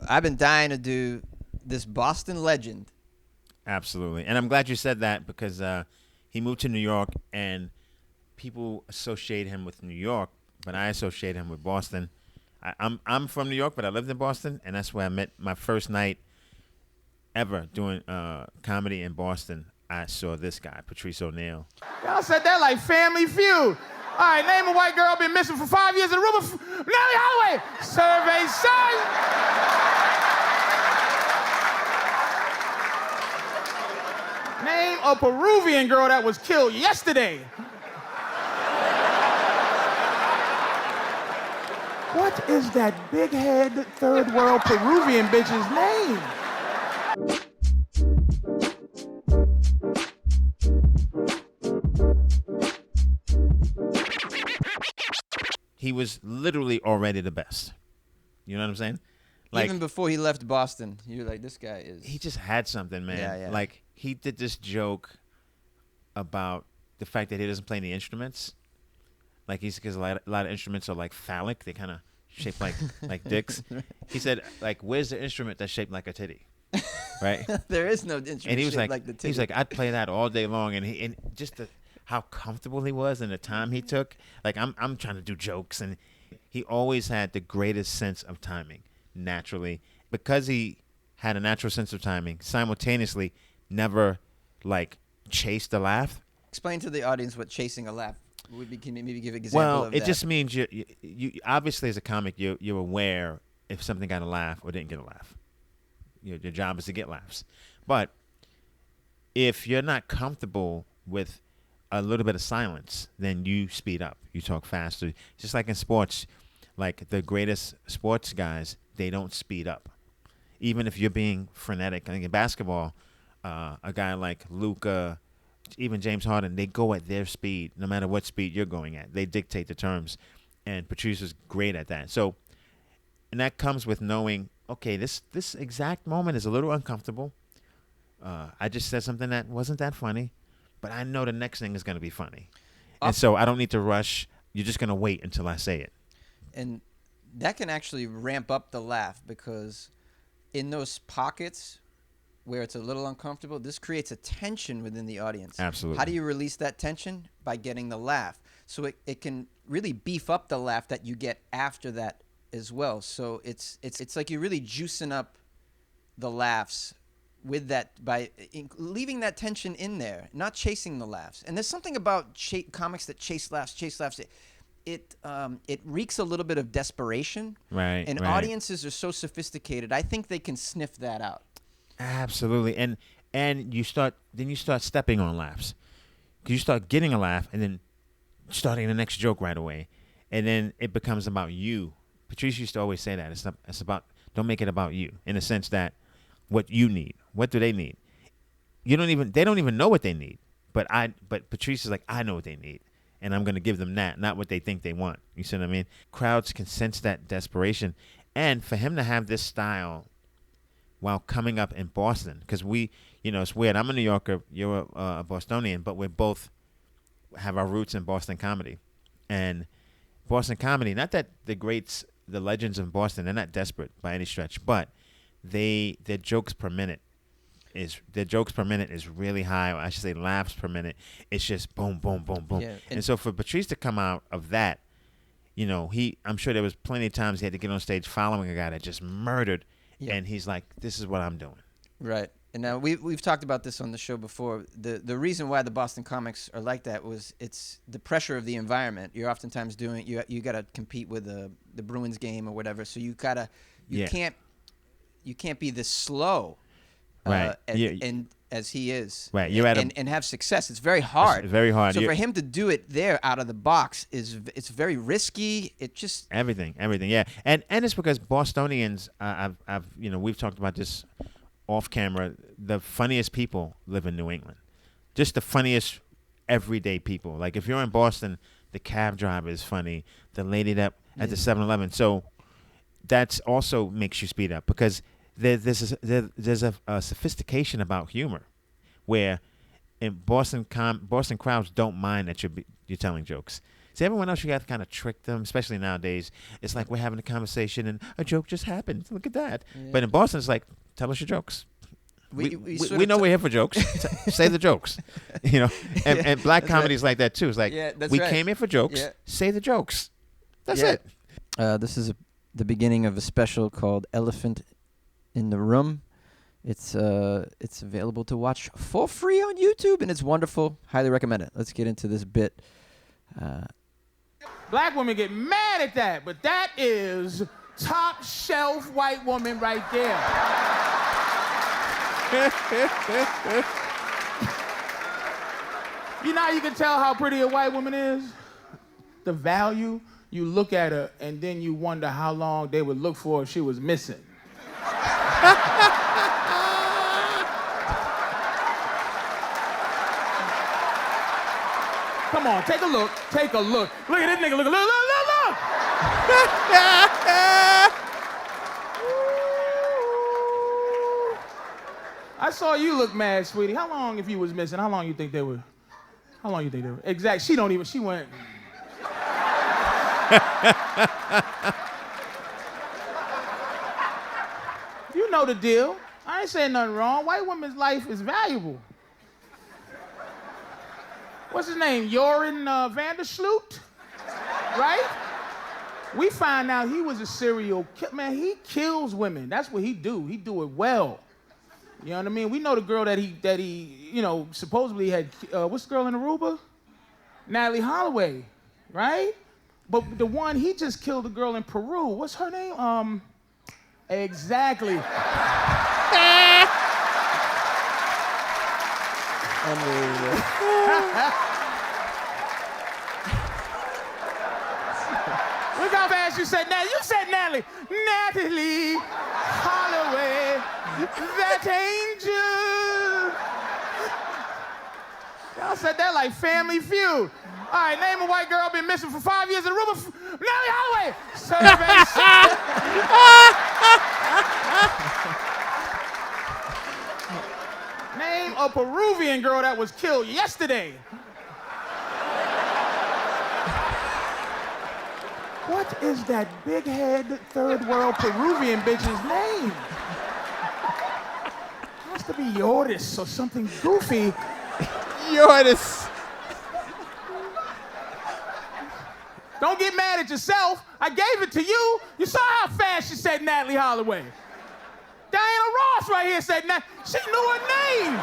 I've been dying to do this Boston legend. Absolutely. And I'm glad you said that because he moved to New York and people associate him with New York, but I associate him with Boston. I'm from New York, but I lived in Boston, and that's where I met my first night ever doing comedy in Boston. I saw this guy, Patrice O'Neal. Y'all said that like Family Feud. All right, name a white girl been missing for 5 years in a room of Nellie Holloway. Survey says. Name a Peruvian girl that was killed yesterday. What is that big head third world Peruvian bitch's name? He was literally already the best. You know what I'm saying? Like, Even before he left Boston, you're like, this guy is. he just had something, man. Yeah. Like, he did this joke about the fact that he doesn't play any instruments. Like, because a lot of instruments are like phallic. They kind of shaped like dicks. He said, like, where's the instrument that's shaped like a titty? Right? There is no instrument And he was shaped like, the titty. he's like, I'd play that all day long. And just how comfortable he was and the time he took. Like, I'm trying to do jokes, and he always had the greatest sense of timing naturally, because he had a natural sense of timing. Simultaneously, never like chased a laugh. Explain to the audience what chasing a laugh would be. Can you maybe give an example Well, of that? it just means you obviously as a comic you're aware if something got a laugh or didn't get a laugh. Your job is to get laughs, but if you're not comfortable with a little bit of silence, then you speed up. You talk faster. Just like in sports, like the greatest sports guys, they don't speed up. Even if you're being frenetic. I think in basketball, a guy like Luka, even James Harden, they go at their speed, no matter what speed you're going at. They dictate the terms. And Patrice was great at that. So, and that comes with knowing, okay, this exact moment is a little uncomfortable. I just said something that wasn't that funny, but I know the next thing is going to be funny. And so I don't need to rush. You're just going to wait until I say it. And that can actually ramp up the laugh, because in those pockets where it's a little uncomfortable, this creates a tension within the audience. Absolutely. How do you release that tension? By getting the laugh. So it can really beef up the laugh that you get after that as well. So it's like you're really juicing up the laughs with that by leaving that tension in there, not chasing the laughs. And there's something about comics that chase laughs. It reeks a little bit of desperation. Right. And right. audiences are so sophisticated. I think they can sniff that out. Absolutely. And you start stepping on laughs. Because you start getting a laugh and then starting the next joke right away. And then it becomes about you. Patrice used to always say that. It's about, don't make it about you, in the sense that what you need. What do they need? They don't even know what they need. But Patrice is like, I know what they need. And I'm going to give them that, not what they think they want. You see what I mean? Crowds can sense that desperation. And for him to have this style while coming up in Boston, because it's weird. I'm a New Yorker, you're a Bostonian, but we both have our roots in Boston comedy. And Boston comedy, not that the greats, the legends of Boston, they're not desperate by any stretch, but their jokes per minute is really high. Or I should say laughs per minute. It's just boom, boom, boom, boom. Yeah, and so for Patrice to come out of that, I'm sure there was plenty of times he had to get on stage following a guy that just murdered. Yeah. And he's like, this is what I'm doing. Right. And now we've talked about this on the show before. The reason why the Boston comics are like that was it's the pressure of the environment. You're oftentimes doing you got to compete with the Bruins game or whatever. So you can't be this slow. Right. And as he is. Right. You're and have success. It's very hard. It's very hard. So for him to do it there out of the box it's very risky. It just everything. Yeah. And it's because Bostonians, we've talked about this off camera. The funniest people live in New England. Just the funniest everyday people. Like if you're in Boston, the cab driver is funny. The lady that at the 7-Eleven. So that's also makes you speed up, because there's a sophistication about humor, where in Boston crowds don't mind that you're telling jokes. See, everyone else, you got to kind of trick them, especially nowadays. It's like we're having a conversation and a joke just happened. Look at that. Yeah. But in Boston, it's like, tell us your jokes. We We know we're here for jokes. Say the jokes. You know, and black comedy is like that too. It's like, we came here for jokes. Yeah. Say the jokes. That's it. This is the beginning of a special called Elephant in the Room. It's available to watch for free on YouTube, and it's wonderful. Highly recommend it. Let's get into this bit. Black women get mad at that, but that is top shelf white woman right there. You know how you can tell how pretty a white woman is? The value. You look at her, and then you wonder how long they would look for if she was missing. Come on, take a look. Take a look. Look at this nigga. Look, look, look, look, look. I saw you look mad, sweetie. How long, if you was missing, how long you think they were? How long you think they were? Exact. She don't even, she went. You know the deal. I ain't saying nothing wrong. White woman's life is valuable. What's his name? Joran Vandersloot, right? We find out he was a serial killer. Man, he kills women. That's what he do. He do it well. You know what I mean? We know the girl that he you know, supposedly had, what's the girl in Aruba? Natalie Holloway, right? But the one, he just killed a girl in Peru. What's her name? Exactly. Unbelievable. Look how fast you said Natalie. You said Natalie. Natalie Holloway, that angel. Y'all said that like Family Feud. All right, name a white girl been missing for 5 years in Aruba. Natalie Holloway. Survey said. Name a Peruvian girl that was killed yesterday. What is that big head third world Peruvian bitch's name? Has to be Yoris or something goofy. Yoris. Don't get mad at yourself. I gave it to you. You saw how fast she said Natalie Holloway. Diana Ross right here said she knew her name.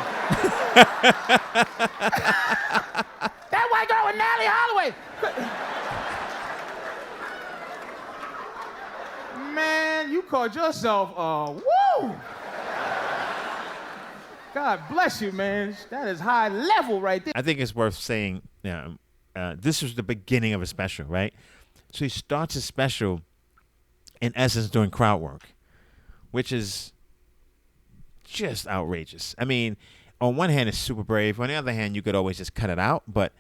That white girl with Natalie Holloway. Man, you called yourself, woo! God bless you, man. That is high level right there. I think it's worth saying, this was the beginning of a special, right? So he starts his special, in essence, doing crowd work, which is just outrageous. I mean, on one hand, it's super brave. On the other hand, you could always just cut it out. But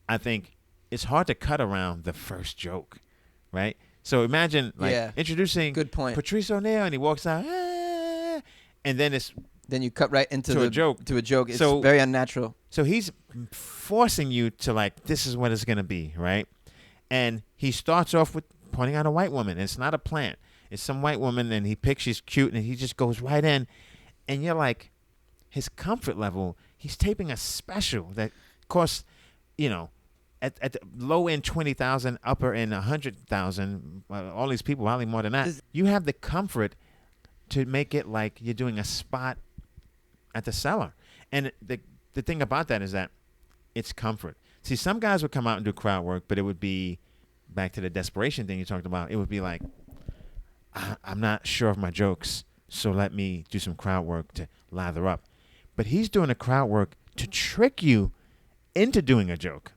I think it's hard to cut around the first joke, right? So imagine introducing Patrice O'Neal, and he walks out, and then you cut right into a joke. To a joke. It's very unnatural. So he's forcing you to like, this is what it's gonna be, right? And he starts off with pointing out a white woman. It's not a plant. It's some white woman, and he picks she's cute, and he just goes right in, and you're like, his comfort level. He's taping a special that costs, you know, at the low end 20,000, upper end 100,000. All these people, probably more than that. You have the comfort to make it like you're doing a spot at the cellar. And the thing about that is that it's comfort. See, some guys would come out and do crowd work, but it would be back to the desperation thing you talked about. It would be like, I'm not sure of my jokes, so let me do some crowd work to lather up. But he's doing a crowd work to trick you into doing a joke.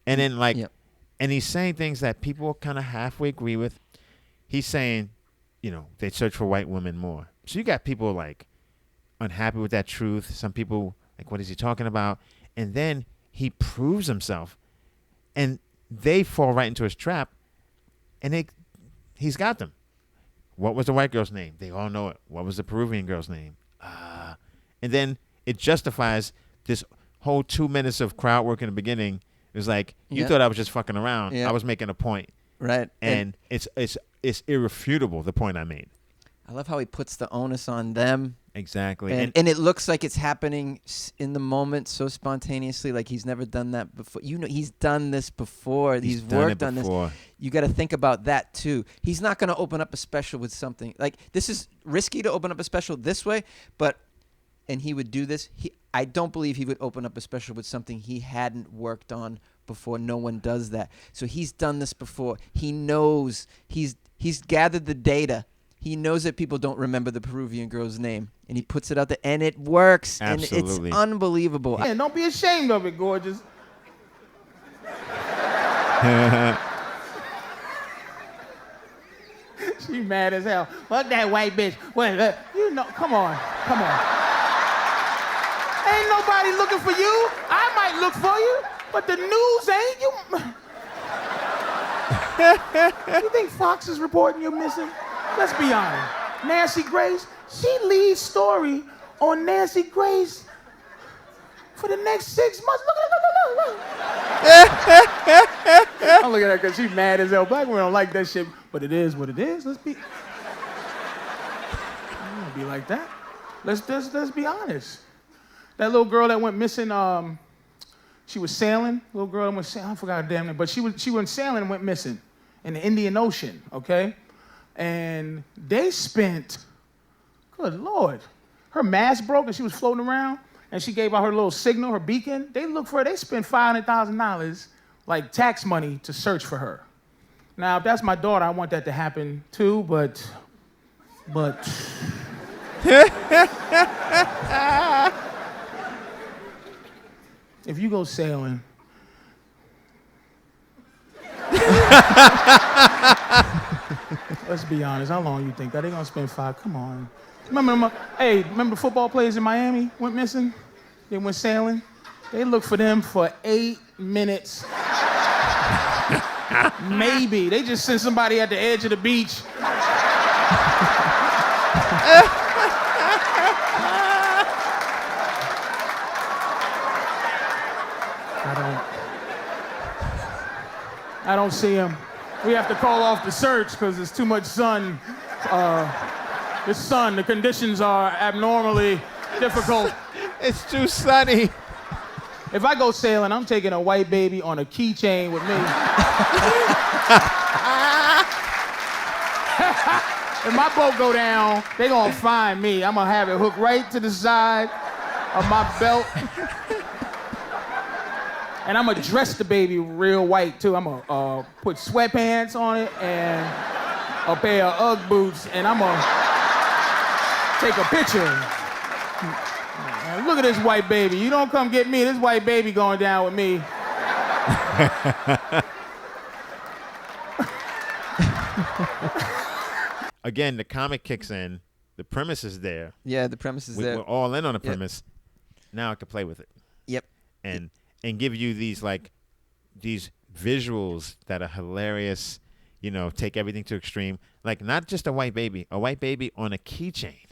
And then and he's saying things that people kind of halfway agree with. He's saying, you know, they search for white women more. So you got people like unhappy with that truth. Some people like, what is he talking about? And then he proves himself, and they fall right into his trap, and he's got them. What was the white girl's name? They all know it. What was the Peruvian girl's name? And then it justifies this whole 2 minutes of crowd work in the beginning It was like you Yeah. thought I was just fucking around. Yeah. I was making a point, Right. and it's irrefutable, the point I made. I love how he puts the onus on them. Exactly. And it looks like it's happening in the moment so spontaneously, like he's never done that before. You know, he's done this before. He's done worked it on this. before. You got to think about that too. He's not going to open up a special with something like this. Is risky to open up a special this way, and he would do this. I don't believe he would open up a special with something he hadn't worked on before. No one does that. So he's done this before. He knows. He's gathered the data. He knows that people don't remember the Peruvian girl's name, and he puts it out there, and it works. Absolutely. And it's unbelievable. And don't be ashamed of it, gorgeous. She mad as hell. Fuck that white bitch. Wait, you know, come on. Ain't nobody looking for you. I might look for you, but the news ain't. You think Fox is reporting you're missing? Let's be honest. Nancy Grace, she leads story on Nancy Grace for the next 6 months. Look. I'm looking at her because she's mad as hell. Black women don't like that shit, but it is what it is. Let's be. It won't be like that. Let's be honest. That little girl that went missing, she was sailing. Little girl that went sailing. I forgot her damn name, but she went sailing and went missing in the Indian Ocean. Okay. And they spent, good Lord, her mast broke and she was floating around and she gave out her little signal, her beacon. They looked for her. They spent $500,000, like tax money, to search for her. Now, if that's my daughter, I want that to happen too, but. If you go sailing. Let's be honest. How long you think that they gonna spend $5? Come on. Remember football players in Miami went missing? They went sailing. They looked for them for 8 minutes. Maybe. They just sent somebody at the edge of the beach. I don't see him. We have to call off the search because there's too much sun. The conditions are abnormally difficult. It's too sunny. If I go sailing, I'm taking a white baby on a keychain with me. If my boat go down, they gonna find me. I'm gonna have it hooked right to the side of my belt. And I'm gonna dress the baby real white too. I'm gonna put sweatpants on it and a pair of Ugg boots, and I'm gonna take a picture. Man, look at this white baby. You don't come get me. This white baby going down with me. Again, the comic kicks in. The premise is there. Yeah, the premise is there. We're all in on the premise. Yep. Now I can play with it. Yep. And give you these visuals that are hilarious, take everything to extreme. Like not just a white baby on a keychain.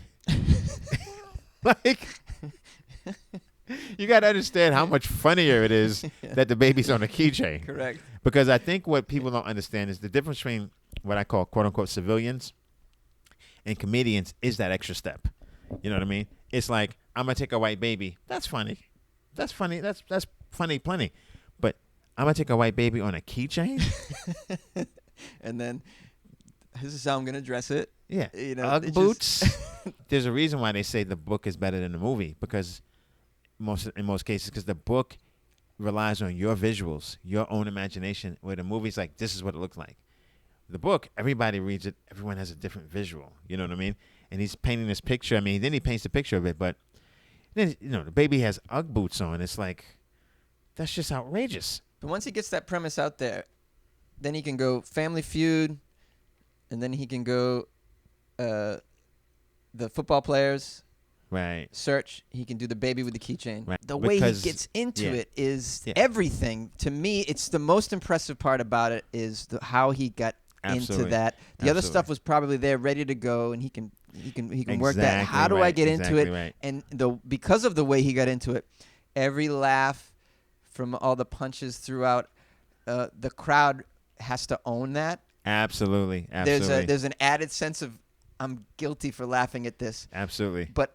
Like you got to understand how much funnier it is that the baby's on a keychain. Correct. Because I think what people don't understand is the difference between what I call quote unquote civilians and comedians is that extra step. You know what I mean? It's like, I'm going to take a white baby. That's funny. That's funny. That's funny plenty. But I'm going to take a white baby on a keychain? And then, this is how I'm going to dress it. Yeah. Ugg boots. There's a reason why they say the book is better than the movie. Because in most cases, because the book relies on your visuals, your own imagination, where the movie's like, this is what it looks like. The book, everybody reads it. Everyone has a different visual. You know what I mean? And he's painting this picture. I mean, then he paints a picture of it. But then, the baby has Ugg boots on. It's like, that's just outrageous. But once he gets that premise out there, then he can go Family Feud, and then he can go the football players. Right. Search. He can do the baby with the keychain. Right. The way he gets into it is everything. To me, it's the most impressive part about it is how he got into that. The other stuff was probably there, ready to go, and he can work that. How do I get into it? Right. And because of the way he got into it, every laugh from all the punches throughout. The crowd has to own that. Absolutely. Absolutely. There's an added sense of I'm guilty for laughing at this. Absolutely. But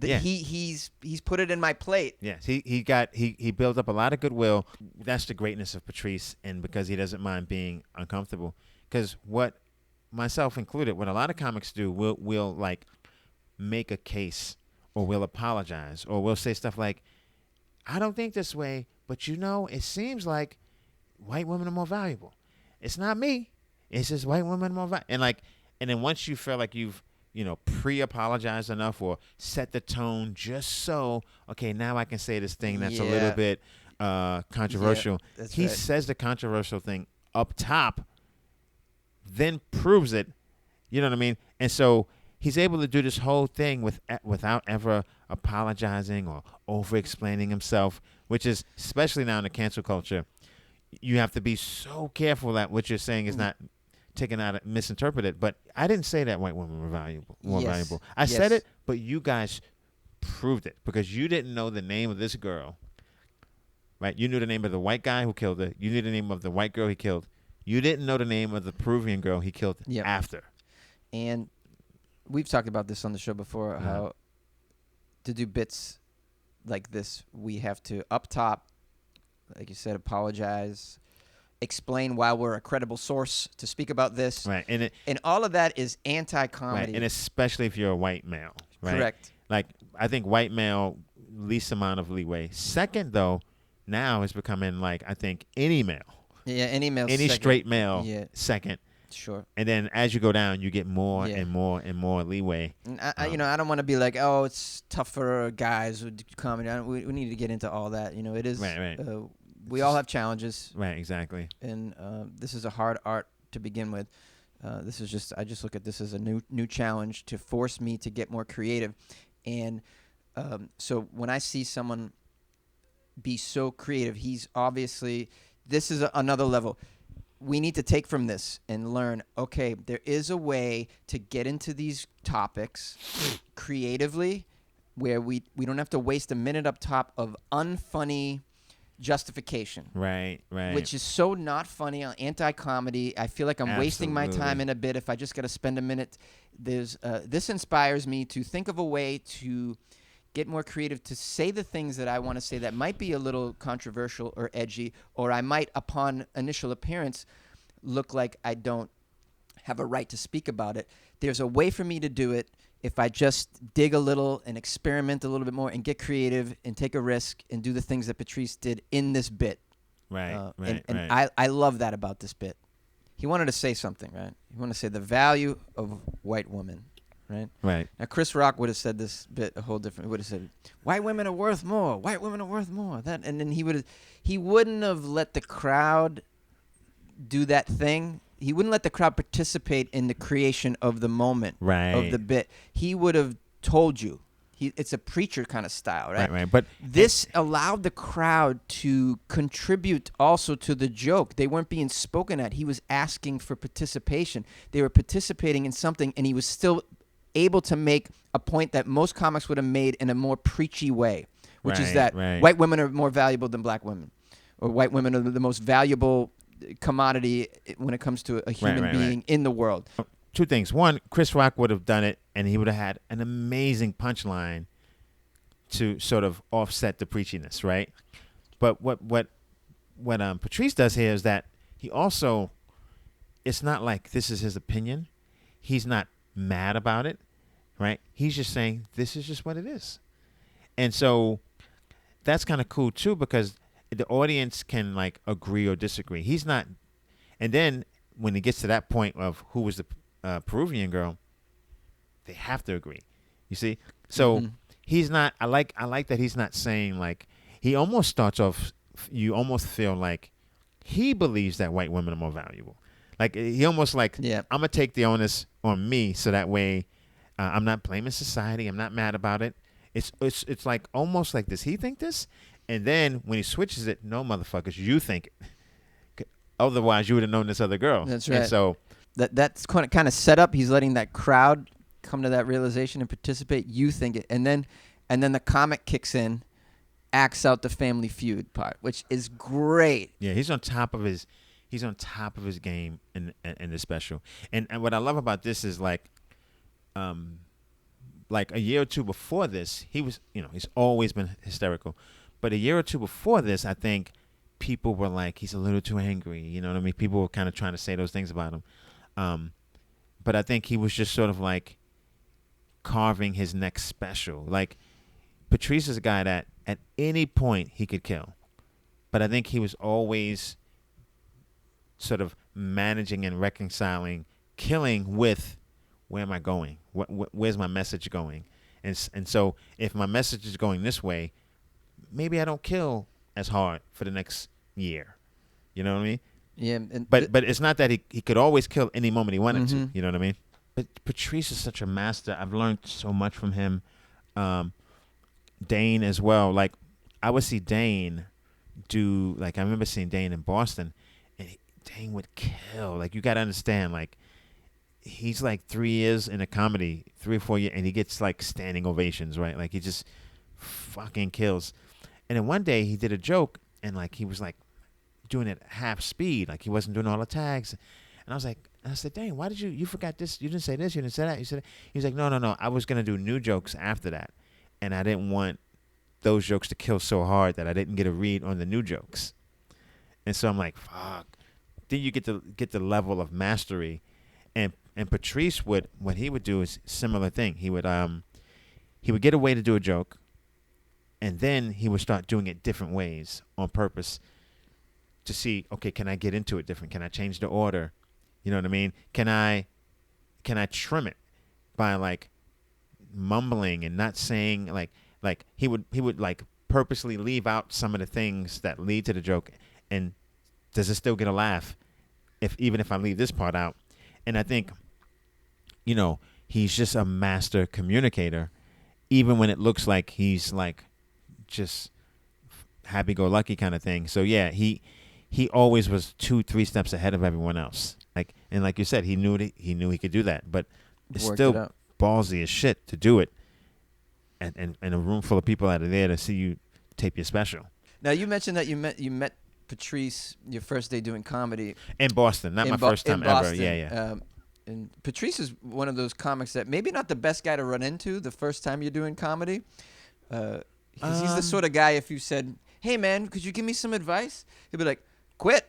Yeah. he's put it in my plate. Yes, he built up a lot of goodwill. That's the greatness of Patrice, and because he doesn't mind being uncomfortable. Because what, myself included, what a lot of comics do, we'll like make a case, or we'll apologize, or we'll say stuff like, I don't think this way, but it seems like white women are more valuable. It's not me. It's just white women are more valuable. And then once you feel like you've pre-apologized enough or set the tone just so, okay, now I can say this thing that's a little bit controversial. Yeah, he says the controversial thing up top, then proves it. You know what I mean? And so he's able to do this whole thing without ever apologizing or over-explaining himself, which is, especially now in the cancel culture, you have to be so careful that what you're saying is not taken out, misinterpreted. But I didn't say that white women were more valuable. I said it, but you guys proved it because you didn't know the name of this girl, right? You knew the name of the white guy who killed her. You knew the name of the white girl he killed. You didn't know the name of the Peruvian girl he killed after. And we've talked about this on the show before, how to do bits like this, we have to, up top, like you said, apologize, explain why we're a credible source to speak about this. Right. And all of that is anti-comedy. Right. And especially if you're a white male. Right? Correct. Like, I think white male, least amount of leeway. Second, though, now is becoming like, I think, any male. Yeah, any male. Any straight male, second. Sure. And then as you go down, you get more and more and more leeway. And I don't want to be like, oh, it's tough for guys with comedy. We need to get into all that. It is. Right. We all have challenges. Right. Exactly. And this is a hard art to begin with. This is just. I just look at this as a new challenge to force me to get more creative. And so when I see someone be so creative, he's obviously. This is another level. We need to take from this and learn, okay, there is a way to get into these topics creatively where we don't have to waste a minute up top of unfunny justification. Right. Which is so not funny on anti-comedy. I feel like I'm wasting my time in a bit if I just got to spend a minute. This inspires me to think of a way to get more creative, to say the things that I want to say that might be a little controversial or edgy, or I might, upon initial appearance, look like I don't have a right to speak about it. There's a way for me to do it if I just dig a little and experiment a little bit more and get creative and take a risk and do the things that Patrice did in this bit. Right. I love that about this bit. He wanted to say something, right? He wanted to say the value of white women. Right. Now Chris Rock would have said this bit a whole different. He would have said, "White women are worth more. White women are worth more." And then he wouldn't have let the crowd do that thing. He wouldn't let the crowd participate in the creation of the moment of the bit. He would have told you. It's a preacher kind of style, right? Right. But this allowed the crowd to contribute also to the joke. They weren't being spoken at. He was asking for participation. They were participating in something, and he was still able to make a point that most comics would have made in a more preachy way, which is that white women are more valuable than black women, or white women are the most valuable commodity when it comes to a human being in the world. Two things. One, Chris Rock would have done it, and he would have had an amazing punchline to sort of offset the preachiness, right? But what Patrice does here is that he also, it's not like this is his opinion. He's not mad about it, right? He's just saying this is just what it is. And so that's kind of cool too, because the audience can like agree or disagree. He's not, and then when he gets to that point of who was the Peruvian girl, they have to agree. You see? So he's not, I like that he's not saying like, he almost starts off, you almost feel like he believes that white women are more valuable. Like he almost like, I'm going to take the onus on me so that way I'm not blaming society. I'm not mad about it. It's like almost like, does he think this? And then when he switches it, no, motherfuckers, you think it. Otherwise, you would have known this other girl. That's right. And so that's kind of set up. He's letting that crowd come to that realization and participate. You think it. And then the comic kicks in acts out the Family Feud part, which is great. Yeah, he's on top of his game in the special. And what I love about this is like a year or two before this, he was, he's always been hysterical. But a year or two before this, I think people were like, he's a little too angry. You know what I mean? People were kind of trying to say those things about him. But I think he was just sort of like carving his next special. Like, Patrice is a guy that at any point he could kill. But I think he was always sort of managing and reconciling killing with where am I going? Where's my message going? And so if my message is going this way, maybe I don't kill as hard for the next year. You know what I mean? Yeah. But it's not that he could always kill any moment he wanted Mm-hmm. to. You know what I mean? But Patrice is such a master. I've learned so much from him. Dane as well. Like, I would see Dane do, like, I remember seeing Dane in Boston, and Dane would kill. Like, you got to understand, like, he's like 3 years in a comedy, 3 or 4 years, and he gets like standing ovations, right? Like, he just fucking kills. And then one day he did a joke, and like he was like doing it at half speed, like he wasn't doing all the tags. And I said, Dane, why did you forgot this? You didn't say this, you didn't say that. You said that. He was like, no. I was gonna do new jokes after that, and I didn't want those jokes to kill so hard that I didn't get a read on the new jokes. And so I'm like, fuck. Then you get the level of mastery. And Patrice what he would do is similar thing. He would get a way to do a joke, and then he would start doing it different ways on purpose to see, okay, can I get into it different? Can I change the order? You know what I mean? Can I trim it by like mumbling and not saying like he would like purposely leave out some of the things that lead to the joke, and does it still get a laugh even if I leave this part out? And I think, he's just a master communicator, even when it looks like he's like just happy-go-lucky kind of thing. So yeah, he always was 2-3 steps ahead of everyone else. Like you said, he knew he could do that, but it's Worked still it out. ballsy as shit to do it, and a room full of people that are there to see you tape your special. Now, you mentioned that you met Patrice your first day doing comedy In Boston, not my first time in ever. Boston. Yeah. And Patrice is one of those comics that maybe not the best guy to run into the first time you're doing comedy. He's the sort of guy, if you said, hey, man, could you give me some advice? He'd be like, quit.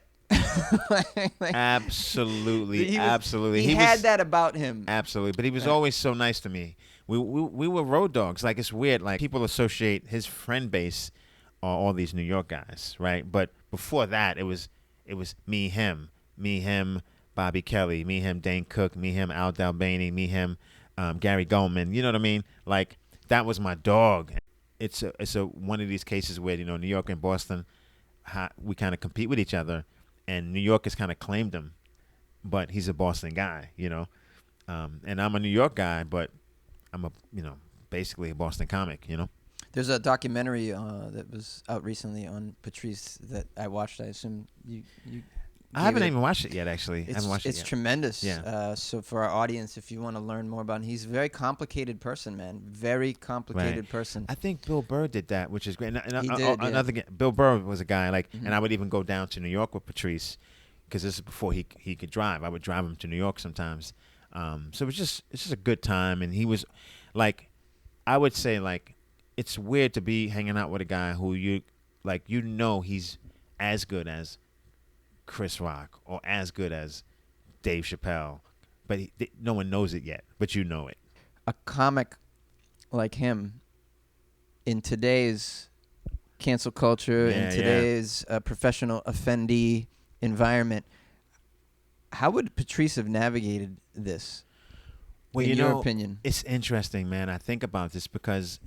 Absolutely. Absolutely. He had that about him. Absolutely. But he was always so nice to me. We were road dogs. Like, it's weird. Like, people associate his friend base are all these New York guys, right? But before that, it was me, him, Bobby Kelly, me, him, Dane Cook, me, him, Al Dalbany, me, him, Gary Goldman. You know what I mean? Like, that was my dog. It's a one of these cases where, New York and Boston, we kind of compete with each other, and New York has kind of claimed him, but he's a Boston guy, and I'm a New York guy, but I'm basically a Boston comic, There's a documentary that was out recently on Patrice that I watched. I assume you I haven't even watched it yet, actually. I It's, haven't watched it it's yet. tremendous. Yeah. So for our audience, if you want to learn more about him, he's a very complicated person, man. Very complicated Right. person. I think Bill Burr did that, which is great. And He did, another Bill Burr was a guy Mhm. and I would even go down to New York with Patrice because this is before he could drive. I would drive him to New York sometimes. So it's just a good time, and he was like, I would say like, it's weird to be hanging out with a guy who he's as good as Chris Rock or as good as Dave Chappelle, but no one knows it yet, but you know it. A comic like him in today's cancel culture, Yeah, in today's professional offendee environment, how would Patrice have navigated this? Well, in your opinion? It's interesting, man. I think about this because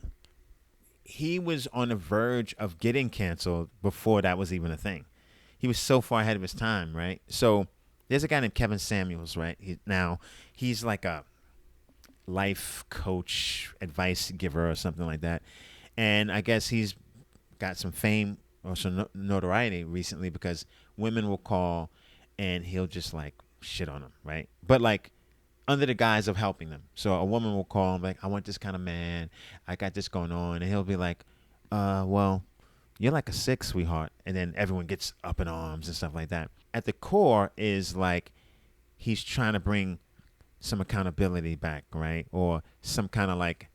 he was on the verge of getting canceled before that was even a thing. He was so far ahead of his time, right? So there's a guy named Kevin Samuels, right? He's like a life coach, advice giver or something like that. And I guess he's got some fame or some notoriety recently because women will call and he'll just like shit on them, right? But like under the guise of helping them. So a woman will call him like, I want this kind of man. I got this going on. And he'll be like, well, you're like a 6, sweetheart. And then everyone gets up in arms and stuff like that. At the core is like he's trying to bring some accountability back, right? Or some kind of like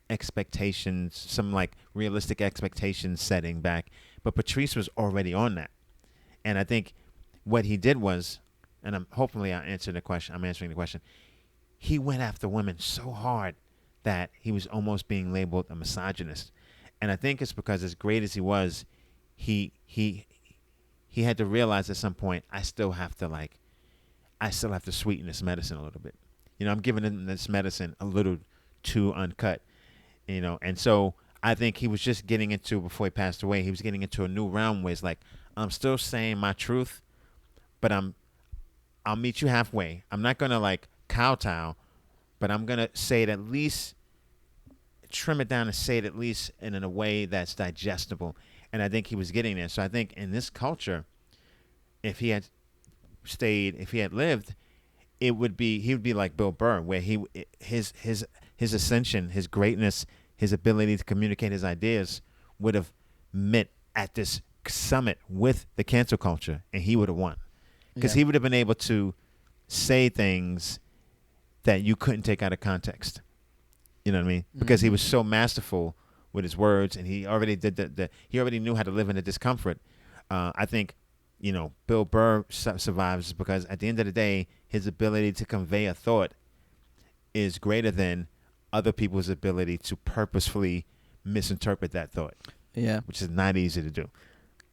expectations, some like realistic expectations setting back. But Patrice was already on that. And I think what he did was, and hopefully I'm answering the question. He went after women so hard that he was almost being labeled a misogynist. And I think it's because as great as he was, he had to realize at some point, I still have to sweeten this medicine a little bit. You know, I'm giving him this medicine a little too uncut, you know. And so I think he was just getting into, before he passed away, he was getting into a new realm where it's like, I'm still saying my truth, but I'll meet you halfway. I'm not going to like kowtow, but I'm going to say it at least, trim it down and say it at least in a way that's digestible. And I think he was getting there. So I think in this culture, if he had lived, he would be like Bill Burr, where his ascension, his greatness, his ability to communicate his ideas would have met at this summit with the cancel culture, and he would have won. Because he would have been able to say things that you couldn't take out of context. You know what I mean? Because he was so masterful with his words, and he already did he already knew how to live in the discomfort. I think, you know, Bill Burr survives because at the end of the day, his ability to convey a thought is greater than other people's ability to purposefully misinterpret that thought. Yeah. Which is not easy to do.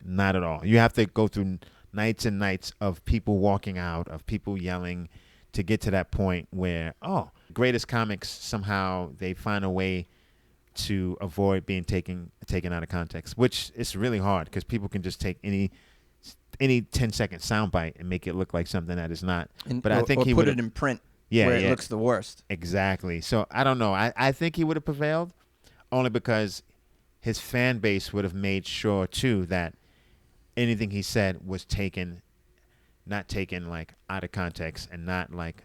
Not at all. You have to go through nights and nights of people walking out, of people yelling, to get to that point where, greatest comics, somehow they find a way to avoid being taken out of context, which is really hard because people can just take any 10-second soundbite and make it look like something that is not. But I think he put it in print where it looks the worst. Exactly. So I don't know. I think he would have prevailed only because his fan base would have made sure too that anything he said was not taken like out of context, and not like,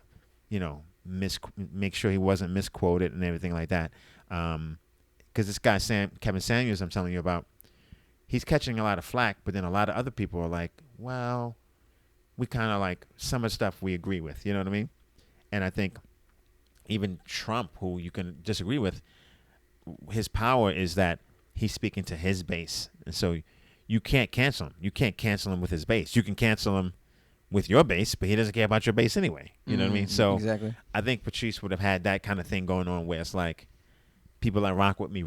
you know, make sure he wasn't misquoted and everything like that. Because this guy Kevin Samuels, I'm telling you about, he's catching a lot of flack, but then a lot of other people are like, well, we kind of like some of the stuff we agree with. You know what I mean? And I think even Trump, who you can disagree with, his power is that he's speaking to his base, and so you can't cancel him. You can't cancel him with his base. You can cancel him with your base, but he doesn't care about your base anyway. You know what I mean? So exactly. I think Patrice would have had that kind of thing going on where it's like, people that rock with me,